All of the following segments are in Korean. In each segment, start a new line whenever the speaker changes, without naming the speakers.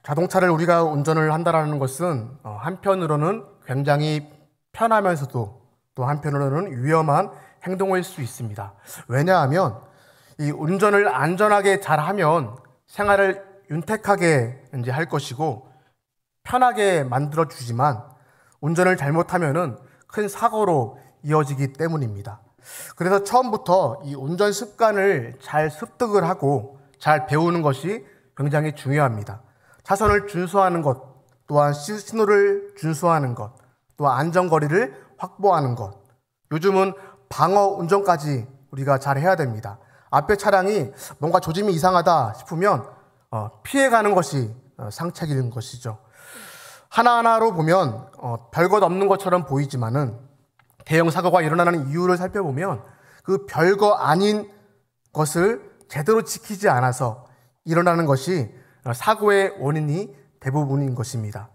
자동차를 우리가 운전을 한다는 것은 한편으로는 굉장히 편하면서도 또 한편으로는 위험한 행동일 수 있습니다. 왜냐하면 이 운전을 안전하게 잘하면 생활을 윤택하게 이제 할 것이고 편하게 만들어 주지만 운전을 잘못하면은 큰 사고로 이어지기 때문입니다. 그래서 처음부터 이 운전 습관을 잘 습득을 하고 잘 배우는 것이 굉장히 중요합니다. 차선을 준수하는 것, 또한 신호를 준수하는 것, 또 안전거리를 확보하는 것. 요즘은 방어 운전까지 우리가 잘 해야 됩니다. 앞에 차량이 뭔가 조짐이 이상하다 싶으면 피해가는 것이 상책인 것이죠. 하나하나로 보면 별것 없는 것처럼 보이지만은 대형 사고가 일어나는 이유를 살펴보면 그 별거 아닌 것을 제대로 지키지 않아서 일어나는 것이 사고의 원인이 대부분인 것입니다.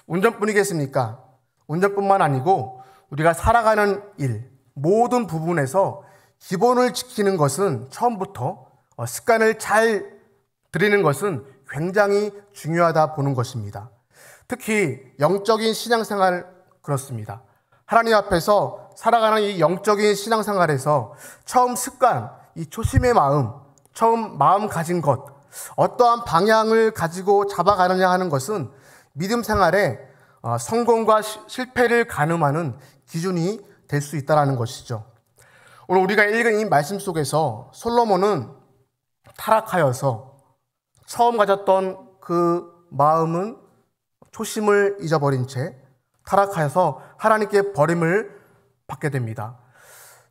운전뿐이겠습니까? 운전뿐만 아니고 우리가 살아가는 일, 모든 부분에서 기본을 지키는 것은 처음부터 습관을 잘 들이는 것은 굉장히 중요하다 보는 것입니다. 특히 영적인 신앙생활 그렇습니다. 하나님 앞에서 살아가는 이 영적인 신앙생활에서 처음 습관, 이 초심의 마음, 처음 마음 가진 것, 어떠한 방향을 가지고 잡아가느냐 하는 것은 믿음 생활에 성공과 실패를 가늠하는 기준이 될 수 있다는 것이죠. 오늘 우리가 읽은 이 말씀 속에서 솔로몬은 타락하여서 처음 가졌던 그 마음은 초심을 잊어버린 채 타락하여서 하나님께 버림을 받게 됩니다.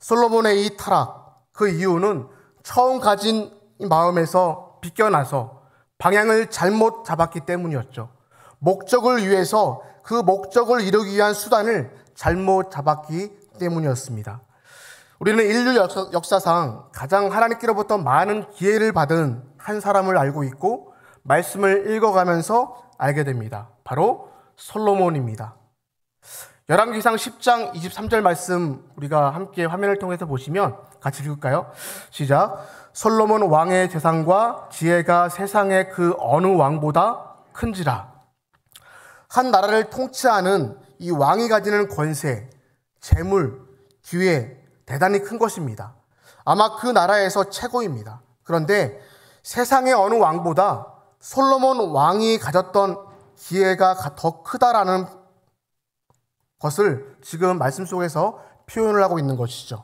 솔로몬의 이 타락, 그 이유는 처음 가진 이 마음에서 비껴나서 방향을 잘못 잡았기 때문이었죠. 목적을 위해서 그 목적을 이루기 위한 수단을 잘못 잡았기 때문이었습니다. 우리는 인류 역사상 가장 하나님께로부터 많은 기회를 받은 한 사람을 알고 있고 말씀을 읽어가면서 알게 됩니다. 바로 솔로몬입니다. 열왕기상 10장 23절 말씀 우리가 함께 화면을 통해서 보시면 같이 읽을까요? 시작. 솔로몬 왕의 재산과 지혜가 세상의 그 어느 왕보다 큰지라. 한 나라를 통치하는 이 왕이 가지는 권세, 재물, 기회 대단히 큰 것입니다. 아마 그 나라에서 최고입니다. 그런데 세상의 어느 왕보다 솔로몬 왕이 가졌던 기회가 더 크다라는 것을 지금 말씀 속에서 표현을 하고 있는 것이죠.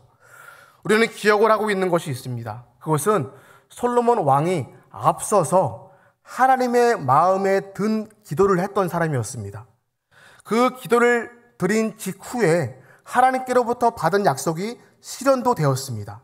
우리는 기억을 하고 있는 것이 있습니다. 그것은 솔로몬 왕이 앞서서 하나님의 마음에 든 기도를 했던 사람이었습니다. 그 기도를 드린 직후에 하나님께로부터 받은 약속이 실현도 되었습니다.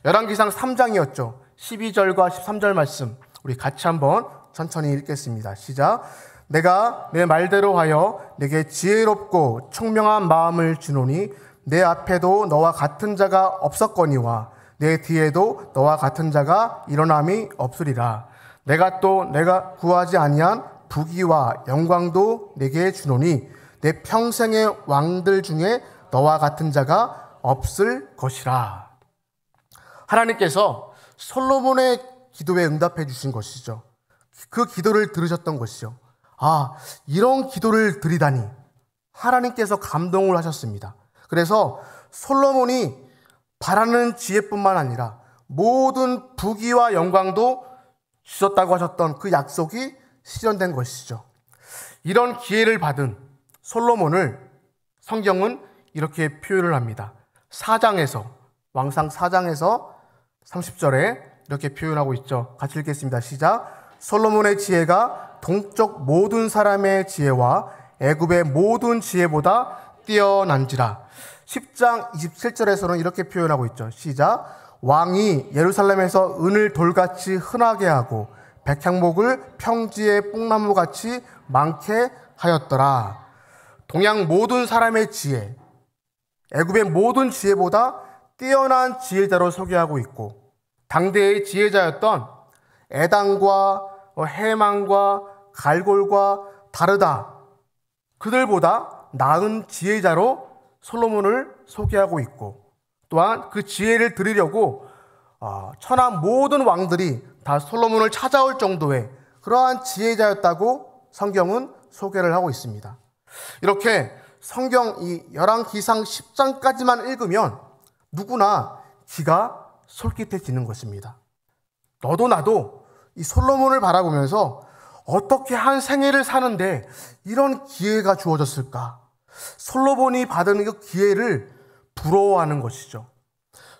열왕기상 3장이었죠. 12절과 13절 말씀 우리 같이 한번 천천히 읽겠습니다. 시작. 내가 내 말대로 하여 내게 지혜롭고 총명한 마음을 주노니 내 앞에도 너와 같은 자가 없었거니와 내 뒤에도 너와 같은 자가 일어남이 없으리라. 내가 구하지 아니한 부귀와 영광도 내게 주노니 내 평생의 왕들 중에 너와 같은 자가 없을 것이라. 하나님께서 솔로몬의 기도에 응답해 주신 것이죠. 그 기도를 들으셨던 것이죠. 이런 기도를 드리다니 하나님께서 감동을 하셨습니다. 그래서 솔로몬이 바라는 지혜뿐만 아니라 모든 부귀와 영광도 주셨다고 하셨던 그 약속이 실현된 것이죠. 이런 기회를 받은 솔로몬을 성경은 이렇게 표현을 합니다. 왕상 4장에서 30절에 이렇게 표현하고 있죠. 같이 읽겠습니다. 시작. 솔로몬의 지혜가 동쪽 모든 사람의 지혜와 애굽의 모든 지혜보다 뛰어난지라. 10장 27절에서는 이렇게 표현하고 있죠. 시작. 왕이 예루살렘에서 은을 돌같이 흔하게 하고 백향목을 평지의 뽕나무같이 많게 하였더라. 동양 모든 사람의 지혜, 애굽의 모든 지혜보다 뛰어난 지혜자로 소개하고 있고 당대의 지혜자였던 에단과 해만과 갈골과 다르다, 그들보다 나은 지혜자로 솔로몬을 소개하고 있고 또한 그 지혜를 드리려고 천하 모든 왕들이 다 솔로몬을 찾아올 정도의 그러한 지혜자였다고 성경은 소개를 하고 있습니다. 이렇게 성경 이 열왕기상 10장까지만 읽으면 누구나 귀가 솔깃해지는 것입니다. 너도 나도 이 솔로몬을 바라보면서 어떻게 한 생애를 사는데 이런 기회가 주어졌을까? 솔로몬이 받은 그 기회를 부러워하는 것이죠.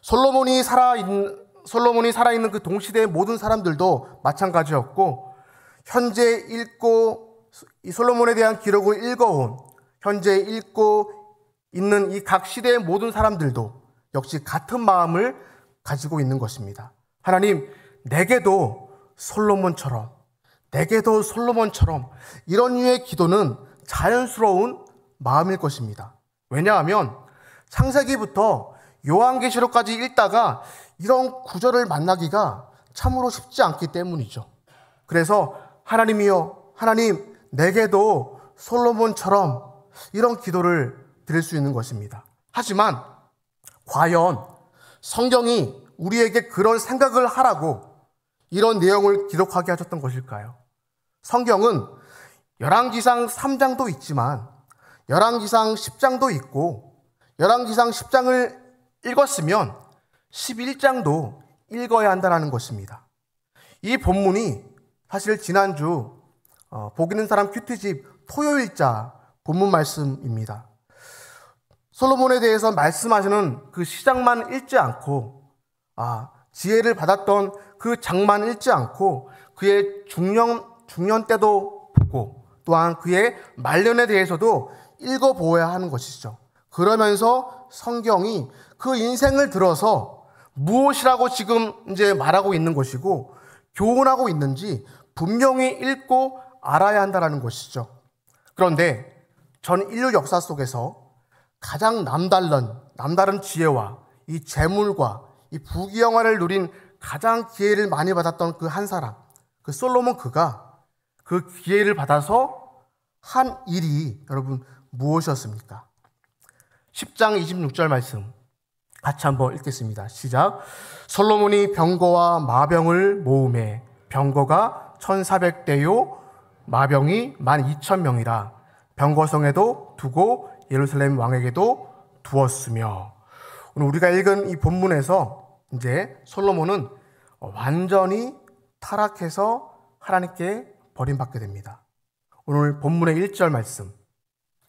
솔로몬이 살아있는 그 동시대의 모든 사람들도 마찬가지였고, 현재 읽고 이 솔로몬에 대한 기록을 읽어온, 현재 읽고 있는 이 각 시대의 모든 사람들도 역시 같은 마음을 가지고 있는 것입니다. 하나님, 내게도 솔로몬처럼 이런 류의 기도는 자연스러운 마음일 것입니다. 왜냐하면 창세기부터 요한계시록까지 읽다가 이런 구절을 만나기가 참으로 쉽지 않기 때문이죠. 그래서 하나님이여, 하나님, 내게도 솔로몬처럼 이런 기도를 드릴 수 있는 것입니다. 하지만 과연 성경이 우리에게 그런 생각을 하라고 이런 내용을 기록하게 하셨던 것일까요? 성경은 열왕기상 3장도 있지만 열왕기상 10장도 있고, 열왕기상 10장을 읽었으면 11장도 읽어야 한다는 것입니다. 이 본문이 사실 지난주 복 있는 사람 큐티집 토요일자 본문 말씀입니다. 솔로몬에 대해서 말씀하시는 그 시장만 읽지 않고, 지혜를 받았던 그 장만 읽지 않고 그의 중년 때도 보고, 또한 그의 말년에 대해서도 읽어보아야 하는 것이죠. 그러면서 성경이 그 인생을 들어서 무엇이라고 지금 이제 말하고 있는 것이고 교훈하고 있는지 분명히 읽고 알아야 한다는 것이죠. 그런데 전 인류 역사 속에서 가장 남다른 지혜와 이 재물과 이 부귀영화를 누린 가장 기회를 많이 받았던 그 한 사람, 그 솔로몬, 그가 그 기회를 받아서 한 일이 여러분 무엇이었습니까? 10장 26절 말씀 같이 한번 읽겠습니다. 시작. 솔로몬이 병거와 마병을 모으매 병거가 1400대요 마병이 12,000명이라 병거성에도 두고 예루살렘 왕에게도 두었으며. 오늘 우리가 읽은 이 본문에서 이제 솔로몬은 완전히 타락해서 하나님께 버림받게 됩니다. 오늘 본문의 1절 말씀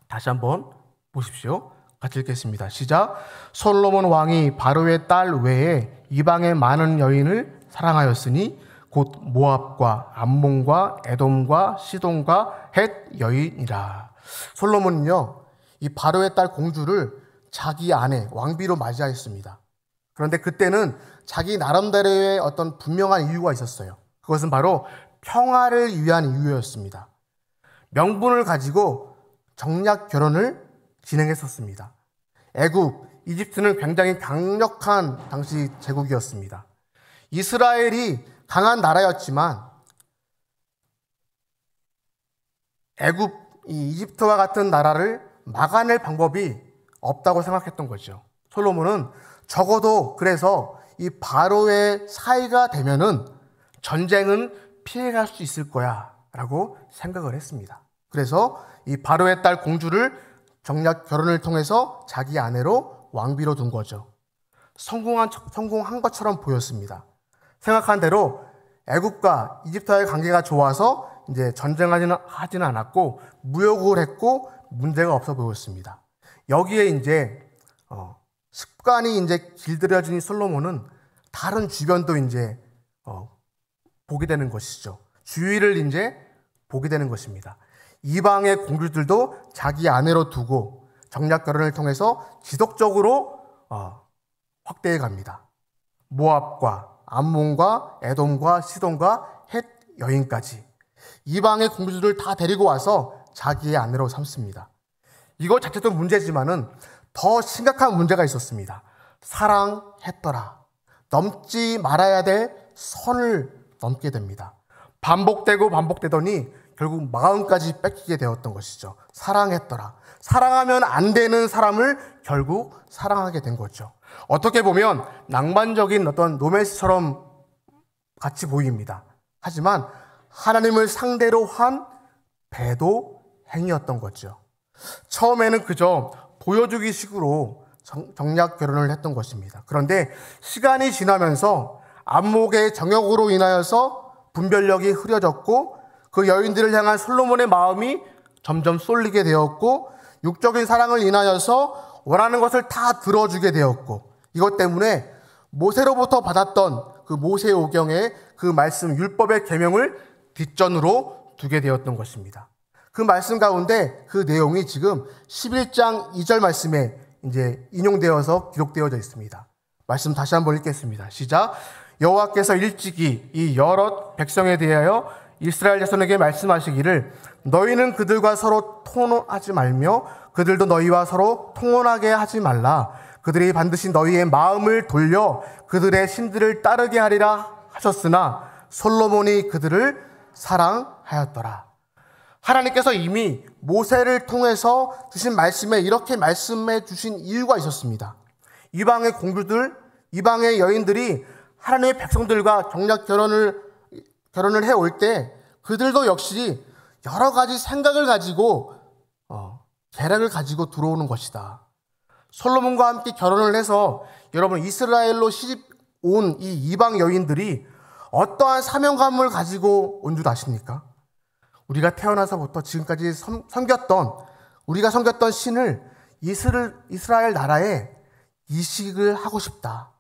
다시 한번 보십시오. 같이 읽겠습니다. 시작. 솔로몬 왕이 바로의 딸 외에 이방의 많은 여인을 사랑하였으니 곧 모압과 암몬과 에돔과 시돈과 헷 여인이라. 솔로몬은요, 이 바로의 딸 공주를 자기 아내 왕비로 맞이하였습니다. 그런데 그때는 자기 나름대로의 어떤 분명한 이유가 있었어요. 그것은 바로 평화를 위한 이유였습니다. 명분을 가지고 정략 결혼을 진행했었습니다. 애굽, 이집트는 굉장히 강력한 당시 제국이었습니다. 이스라엘이 강한 나라였지만 애굽, 이집트와 같은 나라를 막아낼 방법이 없다고 생각했던 거죠. 솔로몬은 적어도 그래서 이 바로의 사이가 되면은 전쟁은 피해갈 수 있을 거야 라고 생각을 했습니다. 그래서 이 바로의 딸 공주를 정략 결혼을 통해서 자기 아내로 왕비로 둔 거죠. 성공한 것처럼 보였습니다. 생각한 대로 애굽과 이집트와의 관계가 좋아서 이제 전쟁하지는 않았고 무역을 했고 문제가 없어 보였습니다. 여기에 이제 습관이 이제 길들여진 솔로몬은 다른 주변도 이제 보게 되는 것이죠. 주위를 이제 보게 되는 것입니다. 이방의 공주들도 자기 아내로 두고 정략 결혼을 통해서 지속적으로 확대해 갑니다. 모압과 암몬과 에돔과 시돈과 헷 여인까지 이방의 공주들을 다 데리고 와서 자기의 아내로 삼습니다. 이거 자체도 문제지만은 더 심각한 문제가 있었습니다. 사랑했더라. 넘지 말아야 될 선을 넘게 됩니다. 반복되더니 결국 마음까지 뺏기게 되었던 것이죠. 사랑했더라. 사랑하면 안 되는 사람을 결국 사랑하게 된 거죠. 어떻게 보면 낭만적인 어떤 로맨스처럼 같이 보입니다. 하지만 하나님을 상대로 한 배도 행위였던 거죠. 처음에는 그저 보여주기 식으로 정략 결혼을 했던 것입니다. 그런데 시간이 지나면서 안목의 정욕으로 인하여서 분별력이 흐려졌고 그 여인들을 향한 솔로몬의 마음이 점점 쏠리게 되었고 육적인 사랑을 인하여서 원하는 것을 다 들어주게 되었고 이것 때문에 모세로부터 받았던 그 모세오경의 그 말씀 율법의 계명을 뒷전으로 두게 되었던 것입니다. 그 말씀 가운데 그 내용이 지금 11장 2절 말씀에 이제 인용되어서 기록되어져 있습니다. 말씀 다시 한번 읽겠습니다. 시작. 여호와께서 일찍이 이 여러 백성에 대하여 이스라엘 자손에게 말씀하시기를 너희는 그들과 서로 통혼하지 말며 그들도 너희와 서로 통혼하게 하지 말라. 그들이 반드시 너희의 마음을 돌려 그들의 신들을 따르게 하리라 하셨으나 솔로몬이 그들을 사랑하였더라. 하나님께서 이미 모세를 통해서 주신 말씀에 이렇게 말씀해 주신 이유가 있었습니다. 이방의 공주들, 이방의 여인들이 하나님의 백성들과 정략 결혼을 해올 때 그들도 역시 여러 가지 생각을 가지고 계략을 가지고 들어오는 것이다. 솔로몬과 함께 결혼을 해서 여러분 이스라엘로 시집 온 이 이방 여인들이 어떠한 사명감을 가지고 온 줄 아십니까? 우리가 태어나서부터 지금까지 우리가 섬겼던 신을 이스라엘 나라에 이식을 하고 싶다.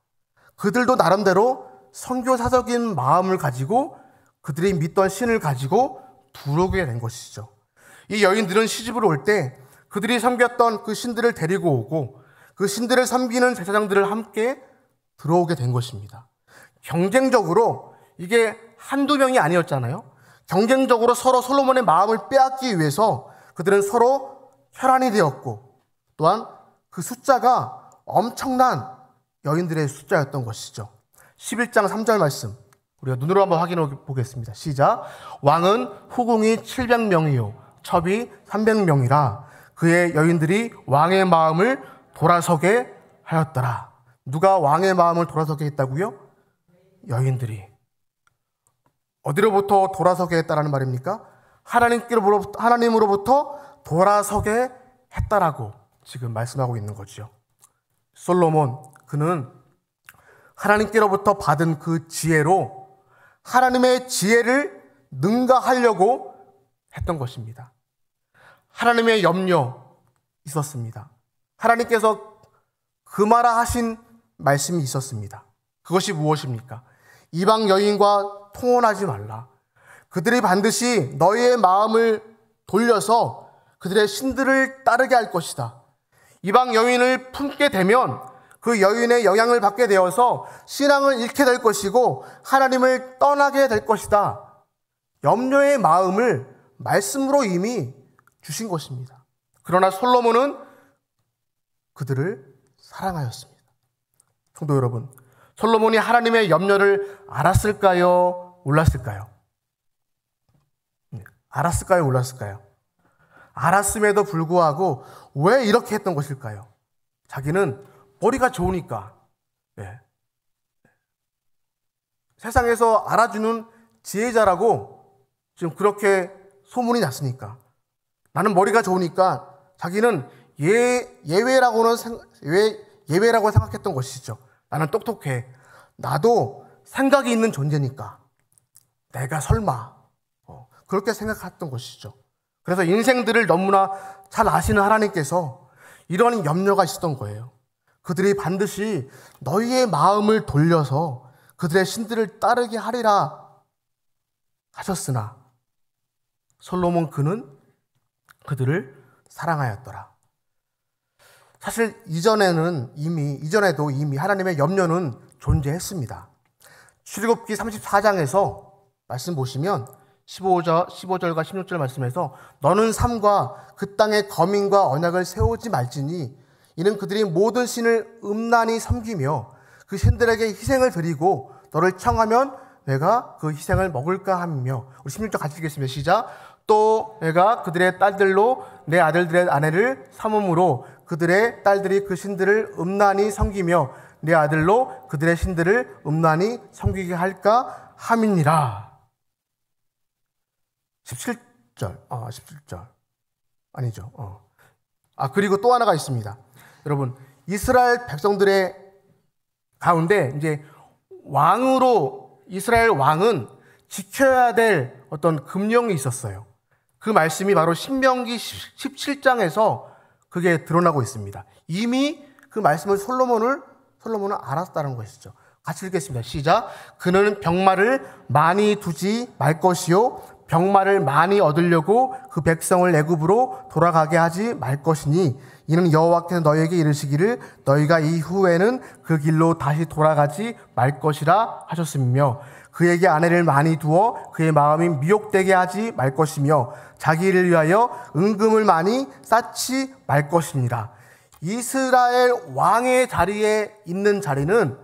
그들도 나름대로 선교사적인 마음을 가지고 그들이 믿던 신을 가지고 들어오게 된 것이죠. 이 여인들은 시집을 올 때 그들이 섬겼던 그 신들을 데리고 오고 그 신들을 섬기는 제사장들을 함께 들어오게 된 것입니다. 경쟁적으로 이게 한두 명이 아니었잖아요. 경쟁적으로 서로 솔로몬의 마음을 빼앗기 위해서 그들은 서로 혈안이 되었고 또한 그 숫자가 엄청난 여인들의 숫자였던 것이죠. 11장 3절 말씀 우리가 눈으로 한번 확인해 보겠습니다. 시작. 왕은 후궁이 700명이요 첩이 300명이라 그의 여인들이 왕의 마음을 돌아서게 하였더라. 누가 왕의 마음을 돌아서게 했다고요? 여인들이. 어디로부터 돌아서게 했다라는 말입니까? 하나님으로부터 돌아서게 했다라고 지금 말씀하고 있는 거죠. 솔로몬 그는 하나님께로부터 받은 그 지혜로 하나님의 지혜를 능가하려고 했던 것입니다. 하나님의 염려 있었습니다. 하나님께서 금하라 하신 말씀이 있었습니다. 그것이 무엇입니까? 이방 여인과 통혼하지 말라. 그들이 반드시 너희의 마음을 돌려서 그들의 신들을 따르게 할 것이다. 이방 여인을 품게 되면 그 여인의 영향을 받게 되어서 신앙을 잃게 될 것이고 하나님을 떠나게 될 것이다. 염려의 마음을 말씀으로 이미 주신 것입니다. 그러나 솔로몬은 그들을 사랑하였습니다. 성도 여러분, 솔로몬이 하나님의 염려를 알았을까요? 몰랐을까요? 알았을까요? 몰랐을까요? 알았음에도 불구하고 왜 이렇게 했던 것일까요? 자기는 머리가 좋으니까 세상에서 알아주는 지혜자라고 지금 그렇게 소문이 났으니까 나는 머리가 좋으니까 자기는 예외라고 생각했던 것이죠. 나는 똑똑해. 나도 생각이 있는 존재니까 내가 설마 그렇게 생각했던 것이죠. 그래서 인생들을 너무나 잘 아시는 하나님께서 이런 염려가 있었던 거예요. 그들이 반드시 너희의 마음을 돌려서 그들의 신들을 따르게 하리라 하셨으나 솔로몬 그는 그들을 사랑하였더라. 사실 이전에도 이미 하나님의 염려는 존재했습니다. 출애굽기 34장에서 말씀 보시면 15절과 16절 말씀에서 너는 삼가 그 땅에 거민과 언약을 세우지 말지니 이는 그들이 모든 신을 음란히 섬기며 그 신들에게 희생을 드리고 너를 청하면 내가 그 희생을 먹을까 하며 우리 16절 같이 읽겠습니다. 시작. 또 내가 그들의 딸들로 내 아들들의 아내를 삼음으로 그들의 딸들이 그 신들을 음란히 섬기며 내 아들로 그들의 신들을 음란히 섬기게 할까 함이니라. 17절, 17절. 아니죠. 그리고 또 하나가 있습니다. 여러분, 이스라엘 백성들의 가운데 이제 이스라엘 왕은 지켜야 될 어떤 금령이 있었어요. 그 말씀이 바로 신명기 17장에서 그게 드러나고 있습니다. 이미 그 말씀을 솔로몬은 알았다는 것이죠. 같이 읽겠습니다. 시작. 그는 병마를 많이 두지 말 것이요 병마를 많이 얻으려고 그 백성을 애굽으로 돌아가게 하지 말 것이니 이는 여호와께서 너희에게 이르시기를 너희가 이후에는 그 길로 다시 돌아가지 말 것이라 하셨으며 그에게 아내를 많이 두어 그의 마음이 미혹되게 하지 말 것이며 자기를 위하여 은금을 많이 쌓지 말 것이니라. 이스라엘 왕의 자리에 있는 자리는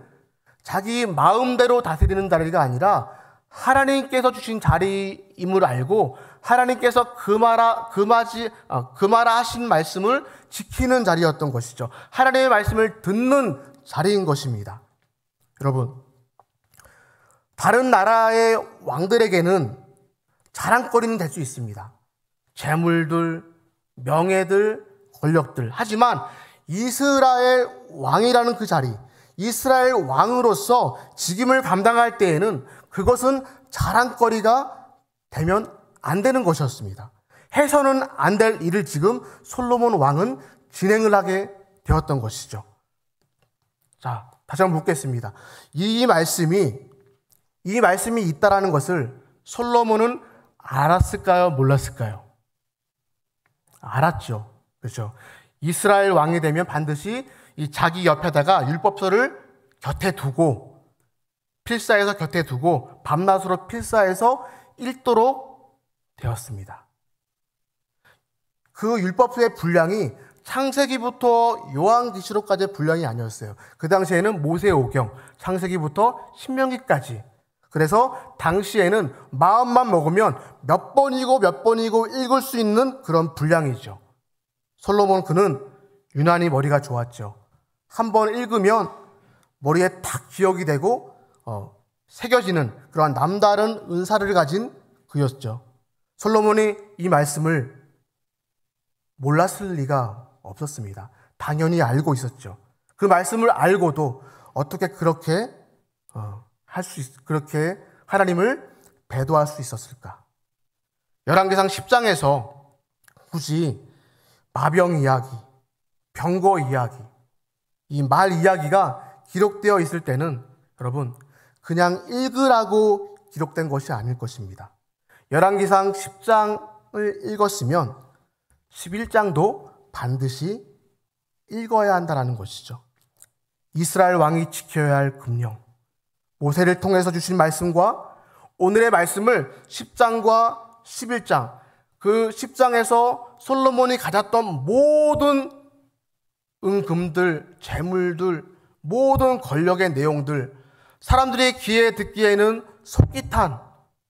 자기 마음대로 다스리는 자리가 아니라 하나님께서 주신 자리임을 알고 하나님께서 그 말아 하신 말씀을 지키는 자리였던 것이죠. 하나님의 말씀을 듣는 자리인 것입니다. 여러분, 다른 나라의 왕들에게는 자랑거리는 될 수 있습니다. 재물들, 명예들, 권력들. 하지만 이스라엘 왕이라는 그 자리, 이스라엘 왕으로서 직임을 감당할 때에는 그것은 자랑거리가 되면 안 되는 것이었습니다. 해서는 안 될 일을 지금 솔로몬 왕은 진행을 하게 되었던 것이죠. 자, 다시 한번 묻겠습니다. 이 말씀이 있다라는 것을 솔로몬은 알았을까요? 몰랐을까요? 알았죠. 그렇죠. 이스라엘 왕이 되면 반드시 이 자기 옆에다가 율법서를 곁에 두고 필사해서 곁에 두고 밤낮으로 필사해서 읽도록 되었습니다. 그 율법서의 분량이 창세기부터 요한계시록까지의 분량이 아니었어요. 그 당시에는 모세오경, 창세기부터 신명기까지. 그래서 당시에는 마음만 먹으면 몇 번이고 읽을 수 있는 그런 분량이죠. 솔로몬 그는 유난히 머리가 좋았죠. 한 번 읽으면 머리에 탁 기억이 되고 새겨지는 그러한 남다른 은사를 가진 그였죠. 솔로몬이 이 말씀을 몰랐을 리가 없었습니다. 당연히 알고 있었죠. 그 말씀을 알고도 어떻게 그렇게 그렇게 하나님을 배도할 수 있었을까? 열왕기상 10장에서 굳이 마병 이야기, 병거 이야기, 이 말 이야기가 기록되어 있을 때는 여러분 그냥 읽으라고 기록된 것이 아닐 것입니다. 열왕기상 10장을 읽었으면 11장도 반드시 읽어야 한다는 것이죠. 이스라엘 왕이 지켜야 할 금령, 모세를 통해서 주신 말씀과 오늘의 말씀을 10장과 11장, 그 10장에서 솔로몬이 가졌던 모든 은금들, 재물들, 모든 권력의 내용들, 사람들이 귀에 듣기에는 솔깃한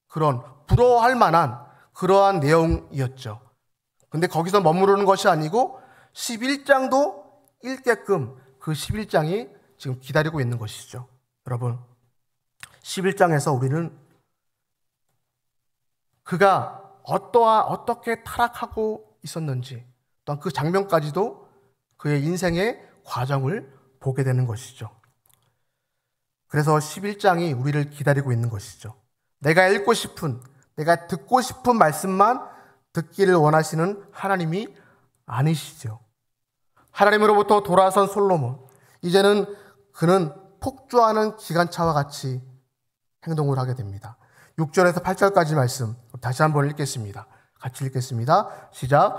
그런 부러워할 만한 그러한 내용이었죠. 근데 거기서 머무르는 것이 아니고 11장도 읽게끔 그 11장이 지금 기다리고 있는 것이죠. 여러분, 11장에서 우리는 그가 어떻게 타락하고 있었는지 또한 그 장면까지도 그의 인생의 과정을 보게 되는 것이죠. 그래서 11장이 우리를 기다리고 있는 것이죠. 내가 읽고 싶은, 내가 듣고 싶은 말씀만 듣기를 원하시는 하나님이 아니시죠. 하나님으로부터 돌아선 솔로몬, 이제는 그는 폭주하는 기관차와 같이 행동을 하게 됩니다. 6절에서 8절까지 말씀 다시 한번 읽겠습니다. 같이 읽겠습니다. 시작.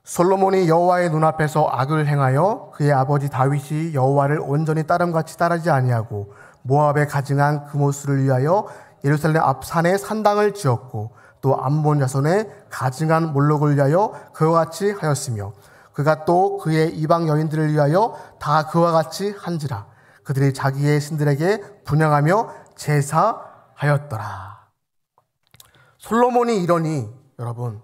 솔로몬이 여호와의 눈앞에서 악을 행하여 그의 아버지 다윗이 여호와를 온전히 따름같이 따르지 아니하고 모압에 가증한 그모스를 위하여 예루살렘 앞 산에 산당을 지었고 또 암몬 자손의 가증한 몰록을 위하여 그와 같이 하였으며 그가 또 그의 이방 여인들을 위하여 다 그와 같이 한지라. 그들이 자기의 신들에게 분향하며 제사하였더라. 솔로몬이 이러니 여러분,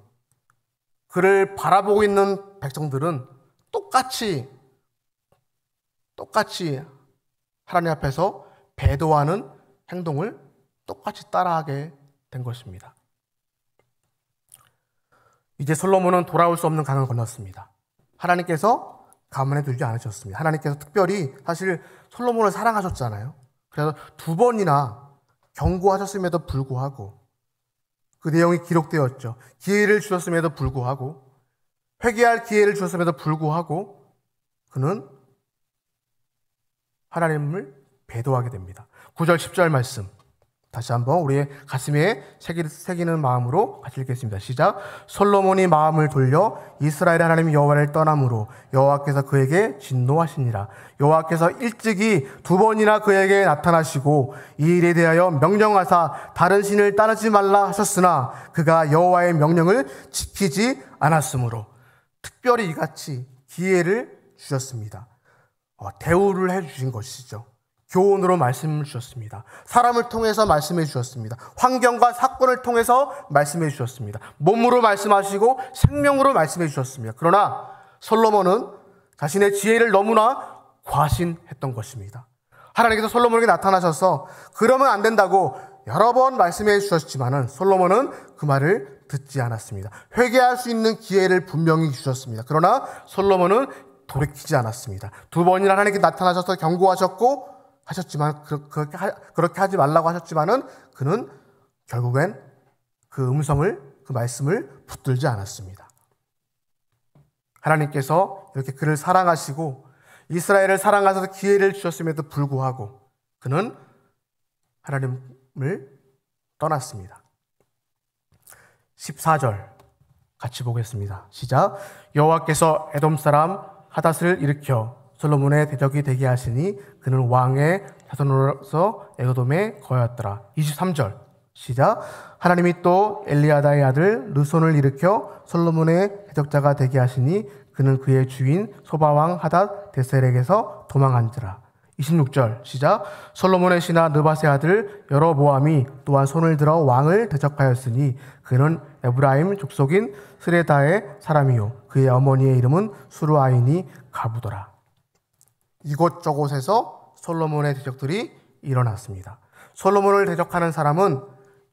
그를 바라보고 있는 백성들은 똑같이 하나님 앞에서 배도하는 행동을 똑같이 따라하게 된 것입니다. 이제 솔로몬은 돌아올 수 없는 강을 건넜습니다. 하나님께서 가만히 두지 않으셨습니다. 하나님께서 특별히 사실 솔로몬을 사랑하셨잖아요. 그래서 2번이나 경고하셨음에도 불구하고 그 내용이 기록되었죠. 기회를 주셨음에도 불구하고, 회개할 기회를 주셨음에도 불구하고 그는 하나님을 배도하게 됩니다. 9절 10절 말씀 다시 한번 우리의 가슴에 새기는 마음으로 같이 읽겠습니다. 시작. 솔로몬이 마음을 돌려 이스라엘 하나님 여호와를 떠남으로 여호와께서 그에게 진노하시니라. 여호와께서 일찍이 2번이나 그에게 나타나시고 이 일에 대하여 명령하사 다른 신을 따르지 말라 하셨으나 그가 여호와의 명령을 지키지 않았으므로, 특별히 이같이 기회를 주셨습니다. 대우를 해주신 것이죠. 교훈으로 말씀을 주셨습니다. 사람을 통해서 말씀해 주셨습니다. 환경과 사건을 통해서 말씀해 주셨습니다. 몸으로 말씀하시고 생명으로 말씀해 주셨습니다. 그러나 솔로몬은 자신의 지혜를 너무나 과신했던 것입니다. 하나님께서 솔로몬에게 나타나셔서 그러면 안 된다고 여러 번 말씀해 주셨지만은 솔로몬은 그 말을 듣지 않았습니다. 회개할 수 있는 기회를 분명히 주셨습니다. 그러나 솔로몬은 돌이키지 않았습니다. 2번이나 하나님께 나타나셔서 경고하셨고 하셨지만 그렇게 하지 말라고 하셨지만은 그는 결국엔 그 말씀을 붙들지 않았습니다. 하나님께서 이렇게 그를 사랑하시고 이스라엘을 사랑하셔서 기회를 주셨음에도 불구하고 그는 하나님을 떠났습니다. 14절 같이 보겠습니다. 시작. 여호와께서 에돔 사람 하닷을 일으켜 솔로몬의 대적이 되게 하시니 그는 왕의 자손으로서 에돔에 거하였더라. 23절 시작. 하나님이 또 엘리아다의 아들 르손을 일으켜 솔로몬의 대적자가 되게 하시니 그는 그의 주인 소바왕 하닷 데셀에게서 도망한지라. 26절 시작. 솔로몬의 신하 느밧의 아들 여로보암이 또한 손을 들어 왕을 대적하였으니 그는 에브라임 족속인 스레다의 사람이요 그의 어머니의 이름은 수르아인이 가부더라. 이곳저곳에서 솔로몬의 대적들이 일어났습니다. 솔로몬을 대적하는 사람은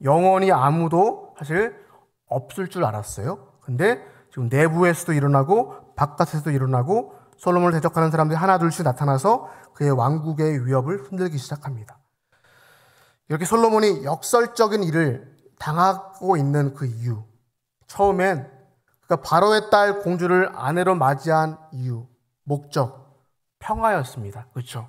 영원히 아무도 사실 없을 줄 알았어요. 근데 지금 내부에서도 일어나고 바깥에서도 일어나고 솔로몬을 대적하는 사람들이 하나둘씩 나타나서 그의 왕국의 위협을 흔들기 시작합니다. 이렇게 솔로몬이 역설적인 일을 당하고 있는 그 이유, 처음엔 그가 바로의 딸 공주를 아내로 맞이한 이유, 목적, 평화였습니다. 그렇죠?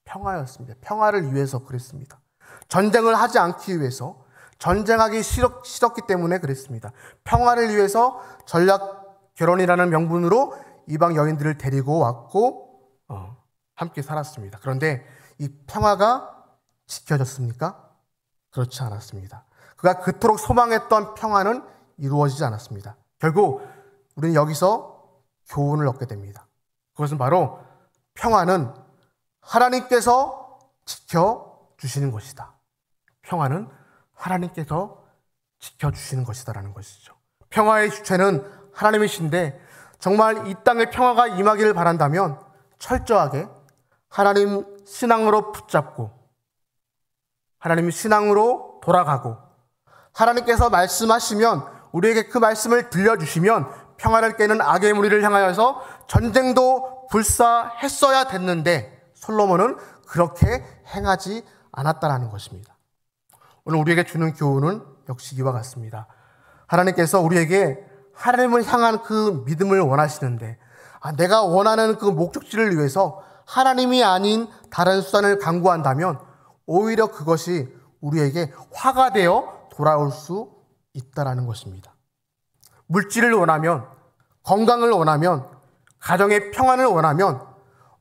평화였습니다. 평화를 위해서 그랬습니다. 전쟁을 하지 않기 위해서, 전쟁하기 싫었기 때문에 그랬습니다. 평화를 위해서 전략 결혼이라는 명분으로 이방 여인들을 데리고 왔고 함께 살았습니다. 그런데 이 평화가 지켜졌습니까? 그렇지 않았습니다. 그가 그토록 소망했던 평화는 이루어지지 않았습니다. 결국 우리는 여기서 교훈을 얻게 됩니다. 그것은 바로 평화는 하나님께서 지켜주시는 것이다. 평화는 하나님께서 지켜주시는 것이다라는 것이죠. 평화의 주체는 하나님이신데 정말 이 땅에 평화가 임하기를 바란다면 철저하게 하나님 신앙으로 붙잡고 하나님 신앙으로 돌아가고 하나님께서 말씀하시면 우리에게 그 말씀을 들려주시면 평화를 깨는 악의 무리를 향하여서 전쟁도 불사했어야 됐는데 솔로몬은 그렇게 행하지 않았다는 것입니다. 오늘 우리에게 주는 교훈은 역시 이와 같습니다. 하나님께서 우리에게 하나님을 향한 그 믿음을 원하시는데 내가 원하는 그 목적지를 위해서 하나님이 아닌 다른 수단을 강구한다면 오히려 그것이 우리에게 화가 되어 돌아올 수 있다는 것입니다. 물질을 원하면, 건강을 원하면, 가정의 평안을 원하면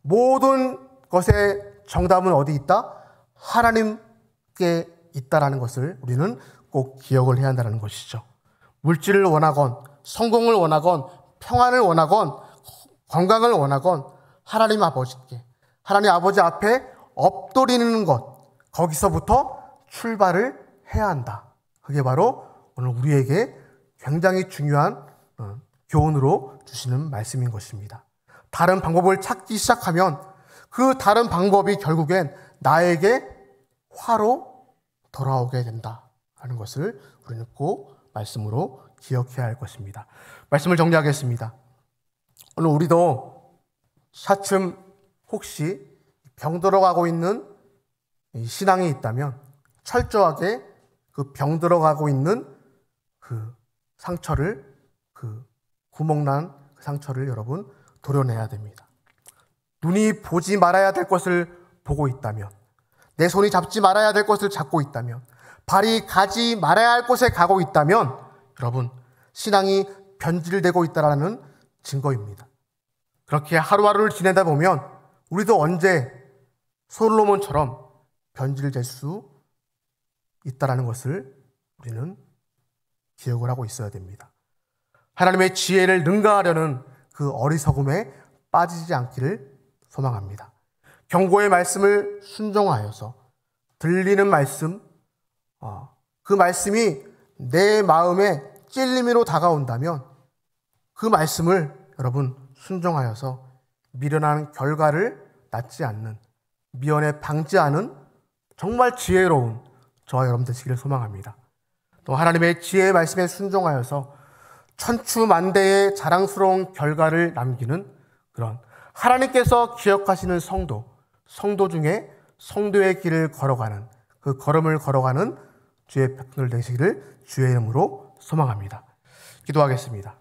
모든 것의 정답은 어디 있다? 하나님께 있다라는 것을 우리는 꼭 기억을 해야 한다는 것이죠. 물질을 원하건, 성공을 원하건, 평안을 원하건, 건강을 원하건 하나님 아버지께, 하나님 아버지 앞에 엎드리는 것, 거기서부터 출발을 해야 한다. 그게 바로 오늘 우리에게 굉장히 중요한 교훈으로 주시는 말씀인 것입니다. 다른 방법을 찾기 시작하면 그 다른 방법이 결국엔 나에게 화로 돌아오게 된다는 것을 우리는 꼭 말씀으로 기억해야 할 것입니다. 말씀을 정리하겠습니다. 오늘 우리도 차츰 혹시 병들어가고 있는 신앙이 있다면 철저하게 그 병들어가고 있는 그 상처를, 그 구멍난 그 상처를 여러분 도려내야 됩니다. 눈이 보지 말아야 될 것을 보고 있다면, 내 손이 잡지 말아야 될 것을 잡고 있다면, 발이 가지 말아야 할 곳에 가고 있다면 여러분 신앙이 변질되고 있다는 증거입니다. 그렇게 하루하루를 지내다 보면 우리도 언제 솔로몬처럼 변질될 수 있다는 것을 우리는 기억을 하고 있어야 됩니다. 하나님의 지혜를 능가하려는 그 어리석음에 빠지지 않기를 소망합니다. 경고의 말씀을 순종하여서 들리는 말씀, 그 말씀이 내 마음에 찔림으로 다가온다면 그 말씀을 여러분 순종하여서 미련한 결과를 낳지 않는, 미연에 방지하는 정말 지혜로운 저와 여러분 되시기를 소망합니다. 또 하나님의 지혜의 말씀에 순종하여서 천추만대의 자랑스러운 결과를 남기는 그런 하나님께서 기억하시는 성도 중에 성도의 길을 걸어가는, 그 걸음을 걸어가는 주의 백성들 되시기를 주의 이름으로 소망합니다. 기도하겠습니다.